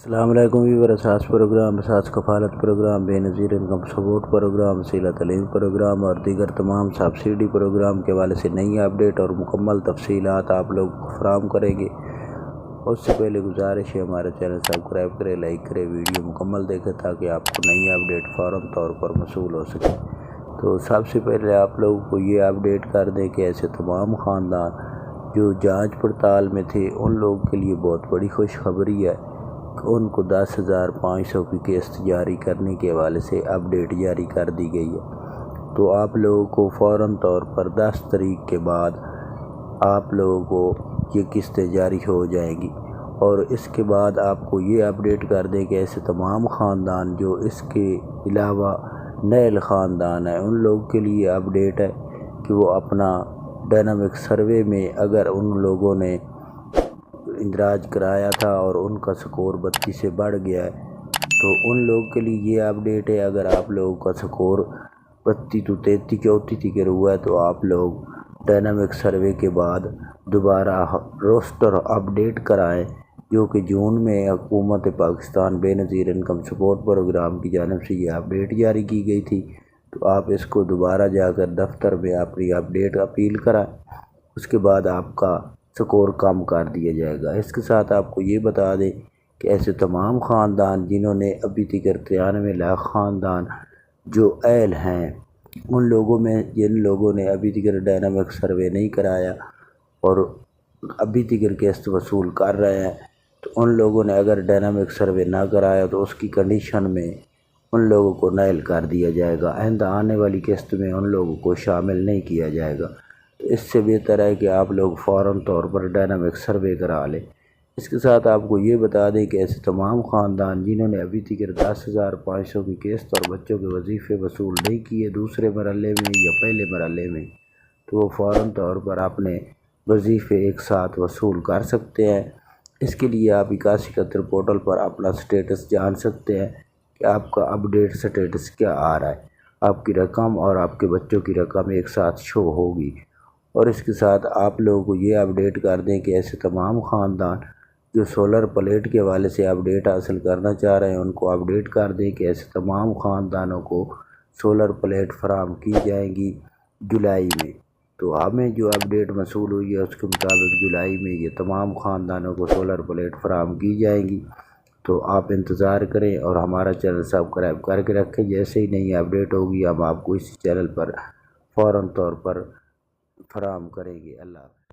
السلام علیکم ویور اساس پروگرام اساس کفالت پروگرام بے نظیر انکم سپورٹ پروگرام وسیلہ تعلیم پروگرام اور دیگر تمام سبسڈی پروگرام کے حوالے سے نئی اپڈیٹ اور مکمل تفصیلات آپ لوگ فراہم کریں گے۔ اس سے پہلے گزارش ہے ہمارے چینل سبسکرائب کریں، لائک کریں، ویڈیو مکمل دیکھیں تاکہ آپ کو نئی اپڈیٹ فوراً طور پر موصول ہو سکے۔ تو سب سے پہلے آپ لوگوں کو یہ اپڈیٹ کر دیں کہ ایسے تمام خاندان جو جانچ پڑتال میں تھے ان لوگوں کے لیے بہت بڑی خوشخبری ہے کہ ان کو 10,500 کی قسط جاری کرنے کے حوالے سے اپڈیٹ جاری کر دی گئی ہے۔ تو آپ لوگوں کو فوراً طور پر 10 تاریخ کے بعد آپ لوگوں کو یہ قسطیں جاری ہو جائیں گی۔ اور اس کے بعد آپ کو یہ اپڈیٹ کر دیں کہ ایسے تمام خاندان جو اس کے علاوہ نیل خاندان ہیں ان لوگوں کے لیے اپڈیٹ ہے کہ وہ اپنا ڈائنامک سروے میں اگر ان لوگوں نے اندراج کرایا تھا اور ان کا سکور 32 سے بڑھ گیا ہے تو ان لوگوں کے لیے یہ اپڈیٹ ہے، اگر آپ لوگوں کا سکور 32 تو 33 34 کے ہوا ہے تو آپ لوگ ڈائنامک سروے کے بعد دوبارہ روسٹر اپڈیٹ کرائیں، جو کہ جون میں حکومت پاکستان بے نظیر انکم سپورٹ پروگرام کی جانب سے یہ اپڈیٹ جاری کی گئی تھی۔ تو آپ اس کو دوبارہ جا کر دفتر میں اپنی اپڈیٹ اپیل کرائیں، اس کے بعد آپ کا سکور کم کر دیا جائے گا۔ اس کے ساتھ آپ کو یہ بتا دیں کہ ایسے تمام خاندان جنہوں نے ابھی تک 93 لاکھ خاندان جو اہل ہیں ان لوگوں میں جن لوگوں نے ابھی تک ڈائنامک سروے نہیں کرایا اور ابھی تک قسط وصول کر رہے ہیں، تو ان لوگوں نے اگر ڈائنامک سروے نہ کرایا تو اس کی کنڈیشن میں ان لوگوں کو نیل کر دیا جائے گا، آئندہ آنے والی قسط میں ان لوگوں کو شامل نہیں کیا جائے گا۔ تو اس سے بہتر ہے کہ آپ لوگ فوراً طور پر ڈائنامک سروے کرا لیں۔ اس کے ساتھ آپ کو یہ بتا دیں کہ ایسے تمام خاندان جنہوں نے ابھی تک 10,500 کی قسط اور بچوں کے وظیفے وصول نہیں کیے دوسرے مرحلے میں یا پہلے مرحلے میں، تو وہ فوراً طور پر اپنے وظیفے ایک ساتھ وصول کر سکتے ہیں۔ اس کے لیے آپ 8171 پورٹل پر اپنا سٹیٹس جان سکتے ہیں کہ آپ کا اپڈیٹ سٹیٹس کیا آ رہا ہے، آپ کی رقم اور آپ کے بچوں کی رقم ایک ساتھ شو ہوگی۔ اور اس کے ساتھ آپ لوگوں کو یہ اپڈیٹ کر دیں کہ ایسے تمام خاندان جو سولر پلیٹ کے حوالے سے اپڈیٹ حاصل کرنا چاہ رہے ہیں ان کو اپڈیٹ کر دیں کہ ایسے تمام خاندانوں کو سولر پلیٹ فراہم کی جائیں گی جولائی میں۔ تو ہمیں جو اپڈیٹ موصول ہوئی ہے اس کے مطابق جولائی میں یہ تمام خاندانوں کو سولر پلیٹ فراہم کی جائیں گی۔ تو آپ انتظار کریں اور ہمارا چینل سبسکرائب کر کے رکھیں، جیسے ہی نئی اپڈیٹ ہوگی ہم آپ کو اسی چینل پر فوراً طور پر فراہم کریں گے۔ اللہ حافظ۔